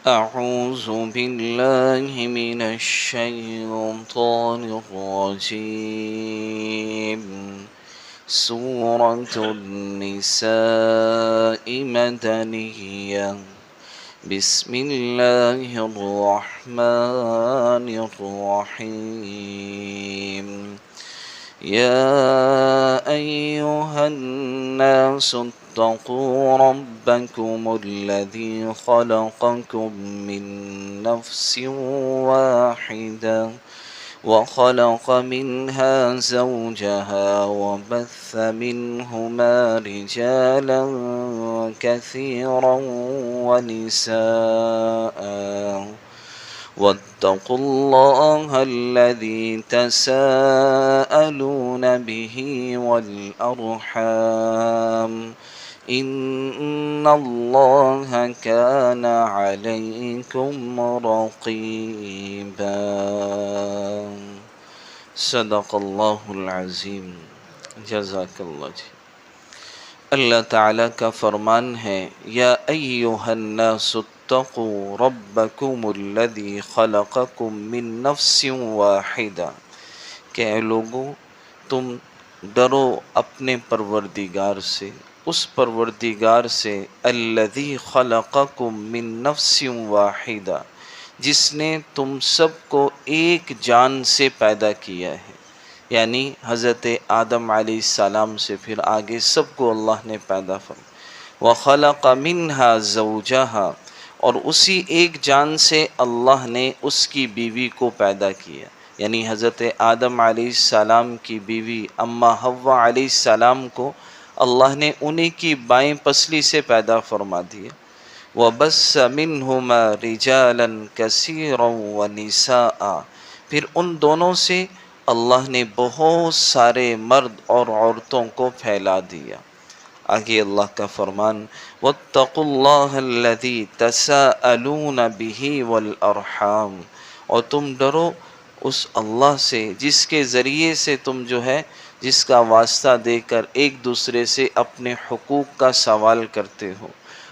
أعوذ بالله من الشيطان الرجيم. سورة النساء مدنية. بسم الله الرحمن الرحيم. يا أيها الناس اتقوا ربكم الذي خلقكم من نفس واحدة وخلق منها زوجها وبث منهما رجالا كثيرا ونساء واتقوا الله الذي تساءلون به والأرحام إن الله كان عليكم رقيبا. صدق اللہ العظیم. جزاک اللہ جی. اللہ تعالیٰ کا فرمان ہے یا ایھا الناس اتقوا ربکم الذی خلقکم من نفس واحدہ، کہ اے لوگو تم ڈرو اپنے پروردگار سے، اس پروردگار سے الذی خلقکم من نفس واحدہ، جس نے تم سب کو ایک جان سے پیدا کیا ہے. یعنی حضرت آدم علیہ السلام سے پھر آگے سب کو اللہ نے پیدا فرمایا. وَخَلَقَ مِنْهَا زَوْجَهَا، اور اسی ایک جان سے اللہ نے اس کی بیوی کو پیدا کیا. یعنی حضرت آدم علیہ السلام کی بیوی اماں حوا علیہ السلام کو اللہ نے انہی کی بائیں پسلی سے پیدا فرما دیا. وَبَثَّ مِنْهُمَا رِجَالًا كَثِيرًا وَنِسَاءً، پھر ان دونوں سے اللہ نے بہت سارے مرد اور عورتوں کو پھیلا دیا. آگے اللہ کا فرمان وَاتَّقُوا اللَّهَ الَّذِي تَسَاءَلُونَ بِهِ وَالْأَرْحَامَ، اور تم ڈرو اس اللہ سے جس کے ذریعے سے تم جس کا واسطہ دے کر ایک دوسرے سے اپنے حقوق کا سوال کرتے ہو.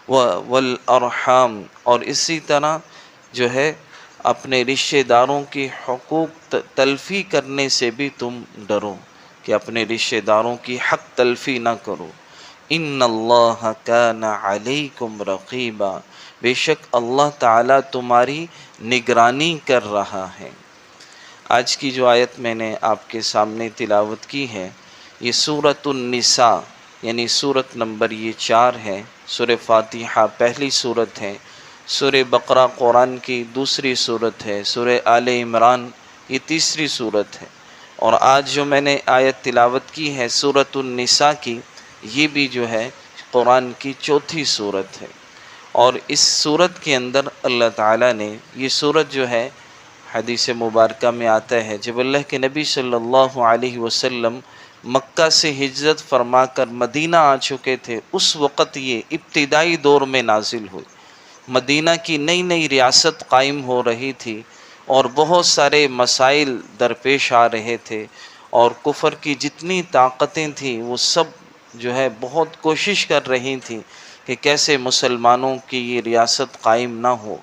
وَالْأَرْحَامَ، اور اسی طرح اپنے رشتہ داروں کی حقوق تلفی کرنے سے بھی تم ڈرو کہ اپنے رشتہ داروں کی حق تلفی نہ کرو. ان اللہ کان علیکم رقیبا، بے شک اللہ تعالیٰ تمہاری نگرانی کر رہا ہے. آج کی جو آیت میں نے آپ کے سامنے تلاوت کی ہے یہ سورۃ النساء یعنی سورت نمبر 4 ہے. سورہ فاتحہ پہلی سورت ہے، سورہ بقرہ قرآن کی دوسری صورت ہے، سورہ آل عمران یہ تیسری صورت ہے، اور آج جو میں نے آیت تلاوت کی ہے سورۃ النساء کی، یہ بھی قرآن کی چوتھی صورت ہے. اور اس صورت کے اندر اللہ تعالیٰ نے یہ صورت حدیث مبارکہ میں آتا ہے جب اللہ کے نبی صلی اللہ علیہ وسلم مکہ سے ہجرت فرما کر مدینہ آ چکے تھے، اس وقت یہ ابتدائی دور میں نازل ہوئی. مدینہ کی نئی نئی ریاست قائم ہو رہی تھی اور بہت سارے مسائل درپیش آ رہے تھے، اور کفر کی جتنی طاقتیں تھیں وہ سب بہت کوشش کر رہی تھیں کہ کیسے مسلمانوں کی یہ ریاست قائم نہ ہو.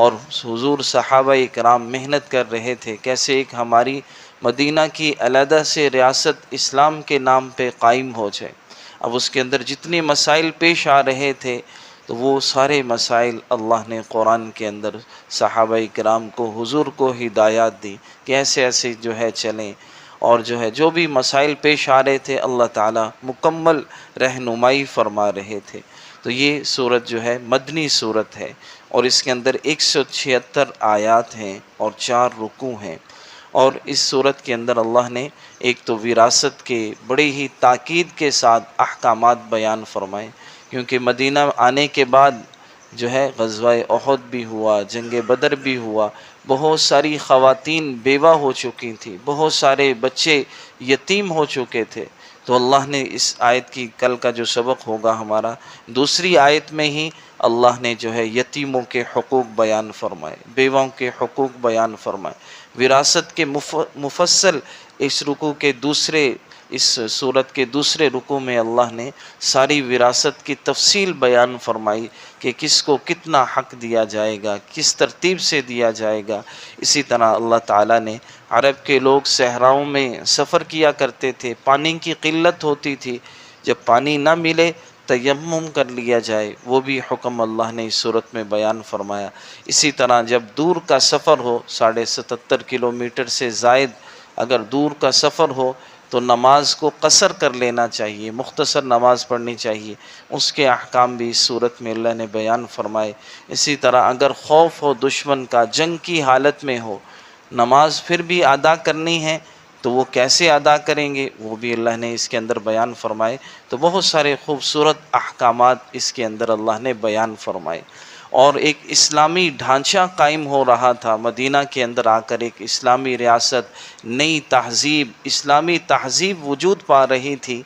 اور حضور صحابہ اکرام محنت کر رہے تھے کیسے ایک ہماری مدینہ کی علیحدہ سے ریاست اسلام کے نام پہ قائم ہو جائے. اب اس کے اندر جتنے مسائل پیش آ رہے تھے تو وہ سارے مسائل اللہ نے قرآن کے اندر صحابہ کرام کو حضور کو ہدایات دی کہ ایسے ایسے چلیں، اور جو بھی مسائل پیش آ رہے تھے اللہ تعالیٰ مکمل رہنمائی فرما رہے تھے. تو یہ صورت مدنی صورت ہے، اور اس کے اندر 176 آیات ہیں اور 4 رکوع ہیں. اور اس صورت کے اندر اللہ نے ایک تو وراثت کے بڑے ہی تاکید کے ساتھ احکامات بیان فرمائے، کیونکہ مدینہ آنے کے بعد غزوہ احد بھی ہوا، جنگ بدر بھی ہوا، بہت ساری خواتین بیوہ ہو چکی تھیں، بہت سارے بچے یتیم ہو چکے تھے. تو اللہ نے اس آیت کی کل کا جو سبق ہوگا ہمارا دوسری آیت میں ہی اللہ نے یتیموں کے حقوق بیان فرمائے، بیواؤں کے حقوق بیان فرمائے. وراثت کے مفصل اس رکوع کے دوسرے اس صورت کے دوسرے رکوع میں اللہ نے ساری وراثت کی تفصیل بیان فرمائی کہ کس کو کتنا حق دیا جائے گا، کس ترتیب سے دیا جائے گا۔ اسی طرح اللہ تعالیٰ نے عرب کے لوگ صحراؤں میں سفر کیا کرتے تھے، پانی کی قلت ہوتی تھی، جب پانی نہ ملے تیمم کر لیا جائے، وہ بھی حکم اللہ نے اس صورت میں بیان فرمایا۔ اسی طرح جب دور کا سفر ہو، 77.5 کلومیٹر سے زائد اگر دور کا سفر ہو تو نماز کو قصر کر لینا چاہیے، مختصر نماز پڑھنی چاہیے، اس کے احکام بھی اس صورت میں اللہ نے بیان فرمائے۔ اسی طرح اگر خوف ہو دشمن کا، جنگ کی حالت میں ہو، نماز پھر بھی ادا کرنی ہے تو وہ کیسے ادا کریں گے، وہ بھی اللہ نے اس کے اندر بیان فرمائے۔ تو بہت سارے خوبصورت احکامات اس کے اندر اللہ نے بیان فرمائے، اور ایک اسلامی ڈھانچہ قائم ہو رہا تھا مدینہ کے اندر آ کر، ایک اسلامی ریاست، نئی تہذیب، اسلامی تہذیب وجود پا رہی تھی۔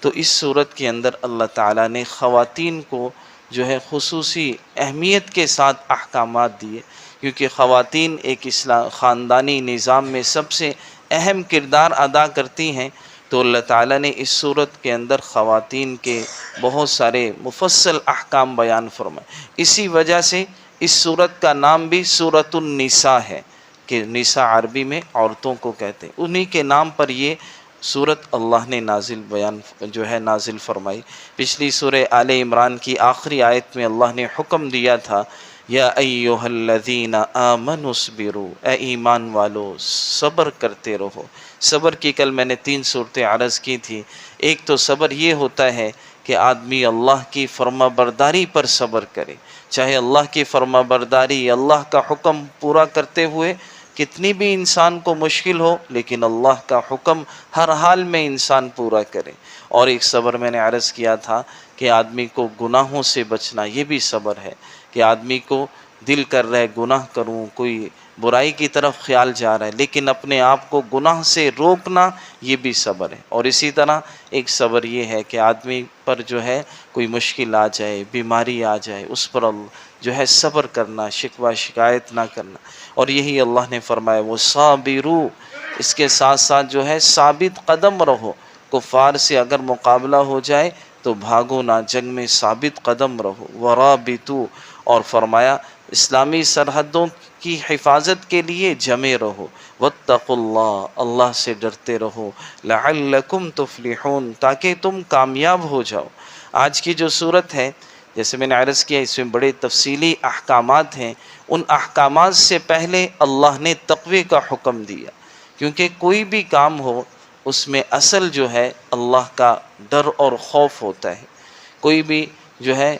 تو اس صورت کے اندر اللہ تعالیٰ نے خواتین کو جو ہے خصوصی اہمیت کے ساتھ احکامات دیے، کیونکہ خواتین ایک خاندانی نظام میں سب سے اہم کردار ادا کرتی ہیں۔ تو اللہ تعالیٰ نے اس صورت کے اندر خواتین کے بہت سارے مفصل احکام بیان فرمائے۔ اسی وجہ سے اس صورت کا نام بھی سورۃ النساء ہے، کہ نساء عربی میں عورتوں کو کہتے ہیں، انہی کے نام پر یہ صورت اللہ نے نازل فرمائی۔ پچھلی سورہ آل عمران کی آخری آیت میں اللہ نے حکم دیا تھا، یا ایھا الذین آمنوا اصبروا، اے ایمان والو صبر کرتے رہو۔ صبر کی کل میں نے 3 صورتیں عرض کی تھی۔ ایک تو صبر یہ ہوتا ہے کہ آدمی اللہ کی فرما برداری پر صبر کرے، چاہے اللہ کی فرما برداری، اللہ کا حکم پورا کرتے ہوئے کتنی بھی انسان کو مشکل ہو، لیکن اللہ کا حکم ہر حال میں انسان پورا کرے۔ اور ایک صبر میں نے عرض کیا تھا کہ آدمی کو گناہوں سے بچنا، یہ بھی صبر ہے، کہ آدمی کو دل کر رہا ہے گناہ کروں، کوئی برائی کی طرف خیال جا رہا ہے، لیکن اپنے آپ کو گناہ سے روکنا، یہ بھی صبر ہے۔ اور اسی طرح ایک صبر یہ ہے کہ آدمی پر جو ہے کوئی مشکل آ جائے، بیماری آ جائے، اس پر جو ہے صبر کرنا، شکوہ شکایت نہ کرنا۔ اور یہی اللہ نے فرمایا وہ صابرو، اس کے ساتھ ساتھ جو ہے ثابت قدم رہو، کفار سے اگر مقابلہ ہو جائے تو بھاگو نہ، جنگ میں ثابت قدم رہو۔ ورابطو، اور فرمایا اسلامی سرحدوں کی حفاظت کے لیے جمے رہو۔ واتقوا اللہ، اللہ سے ڈرتے رہو۔ لعلکم تفلحون، تاکہ تم کامیاب ہو جاؤ۔ آج کی جو صورت ہے، جیسے میں نے عرض کیا، اس میں بڑے تفصیلی احکامات ہیں۔ ان احکامات سے پہلے اللہ نے تقوی کا حکم دیا، کیونکہ کوئی بھی کام ہو اس میں اصل جو ہے اللہ کا ڈر اور خوف ہوتا ہے۔ کوئی بھی جو ہے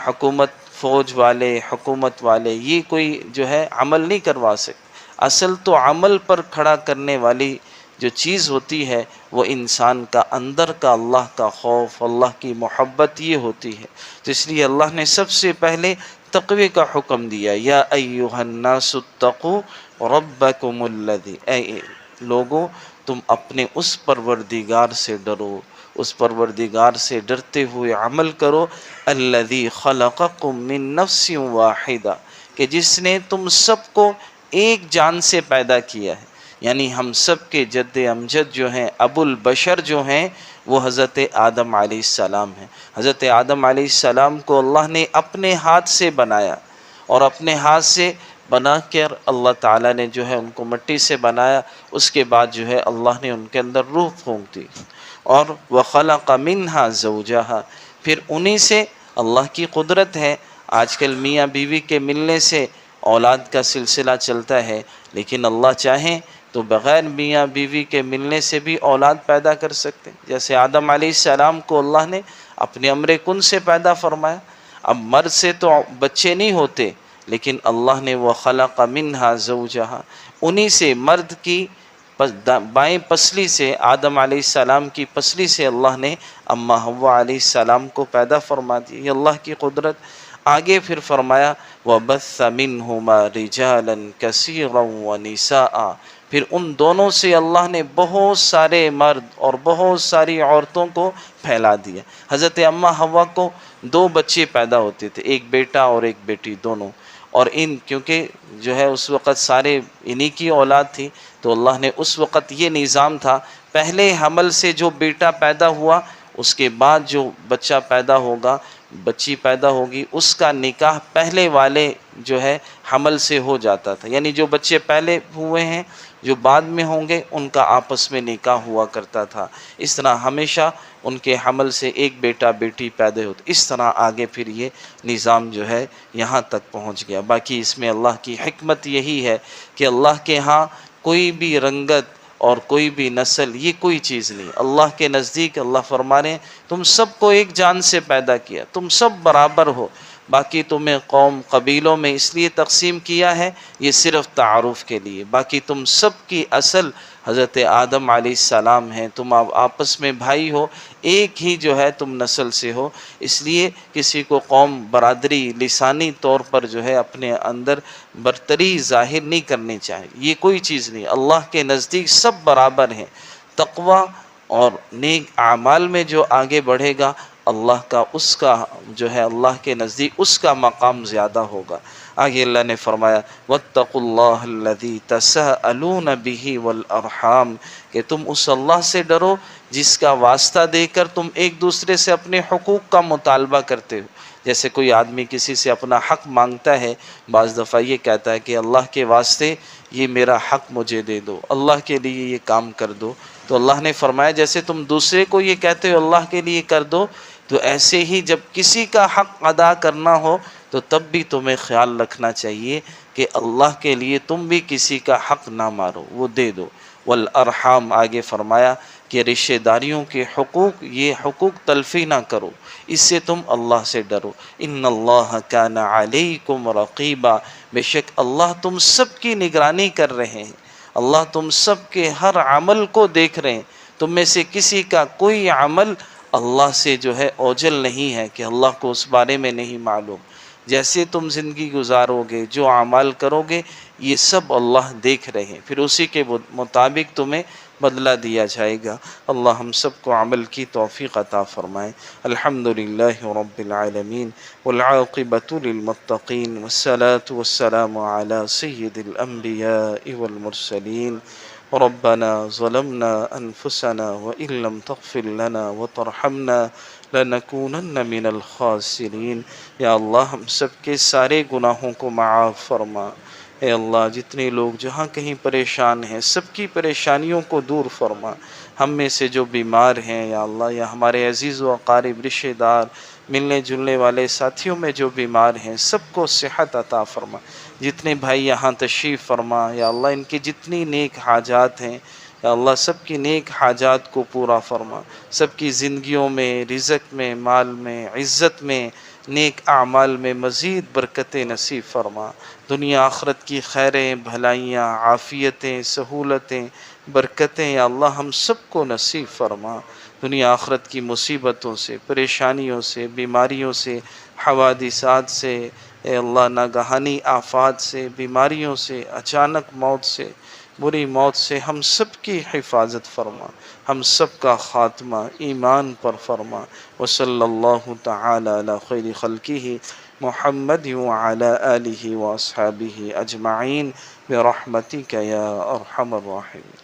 حکومت، فوج والے، حکومت والے، یہ کوئی جو ہے عمل نہیں کروا سکتے۔ اصل تو عمل پر کھڑا کرنے والی جو چیز ہوتی ہے وہ انسان کا اندر کا اللہ کا خوف، اللہ کی محبت، یہ ہوتی ہے۔ تو اس لیے اللہ نے سب سے پہلے تقوی کا حکم دیا، یا ایھا الناس اتقوا ربکم الذی، اے لوگوں تم اپنے اس پروردگار سے ڈرو، اس پروردگار سے ڈرتے ہوئے عمل کرو، الذی خلقکم من نفس واحدہ، کہ جس نے تم سب کو ایک جان سے پیدا کیا ہے۔ یعنی ہم سب کے جد امجد جو ہیں، ابو البشر جو ہیں، وہ حضرت آدم علیہ السلام ہیں۔ حضرت آدم علیہ السلام کو اللہ نے اپنے ہاتھ سے بنایا، اور اپنے ہاتھ سے بنا کر اللہ تعالیٰ نے جو ہے ان کو مٹی سے بنایا۔ اس کے بعد جو ہے اللہ نے ان کے اندر روح پھونک دی، اور وَخَلَقَ مِنْهَا زَوْجَهَا، پھر انہی سے اللہ کی قدرت ہے۔ آج کل میاں بیوی کے ملنے سے اولاد کا سلسلہ چلتا ہے، لیکن اللہ چاہیں تو بغیر میاں بیوی کے ملنے سے بھی اولاد پیدا کر سکتے ہیں۔ جیسے آدم علیہ السلام کو اللہ نے اپنے امر کن سے پیدا فرمایا۔ اب مرد سے تو بچے نہیں ہوتے، لیکن اللہ نے وَخَلَقَ مِنْهَا زَوْجَهَا، انہی سے مرد کی بائیں پسلی سے، آدم علیہ السلام کی پسلی سے اللہ نے اماں حوا علیہ السلام کو پیدا فرما دی۔ یہ اللہ کی قدرت۔ آگے پھر فرمایا وَبَثَّ مِنْهُمَا رِجَالًا كَثِيرًا وَنِسَاءً، پھر ان دونوں سے اللہ نے بہت سارے مرد اور بہت ساری عورتوں کو پھیلا دیا۔ حضرت اماں حوا کو 2 بچے پیدا ہوتے تھے، ایک بیٹا اور ایک بیٹی دونوں، اور کیونکہ جو ہے اس وقت سارے انہی کی اولاد تھی، تو اللہ نے اس وقت یہ نظام تھا پہلے حمل سے جو بیٹا پیدا ہوا اس کے بعد جو بچہ پیدا ہوگا، بچی پیدا ہوگی، اس کا نکاح پہلے والے جو ہے حمل سے ہو جاتا تھا، یعنی جو بچے پہلے ہوئے ہیں جو بعد میں ہوں گے ان کا آپس میں نکاح ہوا کرتا تھا۔ اس طرح ہمیشہ ان کے حمل سے ایک بیٹا بیٹی پیدا ہوتے، اس طرح آگے پھر یہ نظام جو ہے یہاں تک پہنچ گیا۔ باقی اس میں اللہ کی حکمت یہی ہے کہ اللہ کے ہاں کوئی بھی رنگت اور کوئی بھی نسل یہ کوئی چیز نہیں۔ اللہ کے نزدیک اللہ فرما رہے ہیں تم سب کو ایک جان سے پیدا کیا، تم سب برابر ہو، باقی تمہیں قوم قبیلوں میں اس لیے تقسیم کیا ہے یہ صرف تعارف کے لیے، باقی تم سب کی اصل حضرت آدم علیہ السلام ہیں، تم آپس میں بھائی ہو، ایک ہی جو ہے تم نسل سے ہو، اس لیے کسی کو قوم برادری لسانی طور پر جو ہے اپنے اندر برتری ظاہر نہیں کرنی چاہیے، یہ کوئی چیز نہیں۔ اللہ کے نزدیک سب برابر ہیں۔ تقوی اور نیک اعمال میں جو آگے بڑھے گا اللہ کا اس کا جو ہے اللہ کے نزدیک اس کا مقام زیادہ ہوگا۔ آگے اللہ نے فرمایا وَاتَّقُوا اللَّهَ الَّذِي تَسَاءَلُونَ بِهِ وَالْأَرْحَامَ کہ تم اس اللہ سے ڈرو جس کا واسطہ دے کر تم ایک دوسرے سے اپنے حقوق کا مطالبہ کرتے ہو۔ جیسے کوئی آدمی کسی سے اپنا حق مانگتا ہے، بعض دفعہ یہ کہتا ہے کہ اللہ کے واسطے یہ میرا حق مجھے دے دو، اللہ کے لیے یہ کام کر دو، تو اللہ نے فرمایا جیسے تم دوسرے کو یہ کہتے ہو اللہ کے لیے کر دو، تو ایسے ہی جب کسی کا حق ادا کرنا ہو تو تب بھی تمہیں خیال رکھنا چاہیے کہ اللہ کے لیے تم بھی کسی کا حق نہ مارو، وہ دے دو۔ والارحام آگے فرمایا کہ رشتہ داریوں کے حقوق، یہ حقوق تلفی نہ کرو، اس سے تم اللہ سے ڈرو۔ ان اللہ کان علیکم رقیبا بے شک اللہ تم سب کی نگرانی کر رہے ہیں، اللہ تم سب کے ہر عمل کو دیکھ رہے ہیں، تم میں سے کسی کا کوئی عمل اللہ سے جو ہے اوجل نہیں ہے کہ اللہ کو اس بارے میں نہیں معلوم۔ جیسے تم زندگی گزارو گے، جو اعمال کرو گے، یہ سب اللہ دیکھ رہے ہیں، پھر اسی کے مطابق تمہیں بدلہ دیا جائے گا۔ اللہ ہم سب کو عمل کی توفیق عطا فرمائے۔ الحمدللہ رب العالمین والعاقبۃ للمتقین والصلاة والسلام علی سید الانبیاء والمرسلین۔ ربنا ظلمنا انفسنا وان لم تغفر لنا وترحمنا لنکونن من الخاسرین۔ یا اللہ ہم سب کے سارے گناہوں کو معاف فرما۔ اے اللہ جتنے لوگ جہاں کہیں پریشان ہیں سب کی پریشانیوں کو دور فرما۔ ہم میں سے جو بیمار ہیں یا اللہ یا ہمارے عزیز و اقارب رشتہ دار ملنے جلنے والے ساتھیوں میں جو بیمار ہیں سب کو صحت عطا فرما۔ جتنے بھائی یہاں تشریف فرما یا اللہ ان کی جتنی نیک حاجات ہیں یا اللہ سب کی نیک حاجات کو پورا فرما، سب کی زندگیوں میں رزق میں مال میں عزت میں نیک اعمال میں مزید برکتیں نصیب فرما۔ دنیا آخرت کی خیریں بھلائیاں عافیتیں سہولتیں برکتیں یا اللہ ہم سب کو نصیب فرما۔ دنیا آخرت کی مصیبتوں سے پریشانیوں سے بیماریوں سے حوادثات سے اے اللہ ناگہانی آفات سے بیماریوں سے اچانک موت سے بری موت سے ہم سب کی حفاظت فرما، ہم سب کا خاتمہ ایمان پر فرما۔ وصلی اللہ تعالی علی خیر خلقہ محمد وعلی آلہ واصحابہ اجمعین برحمتک یا ارحم الراحمین۔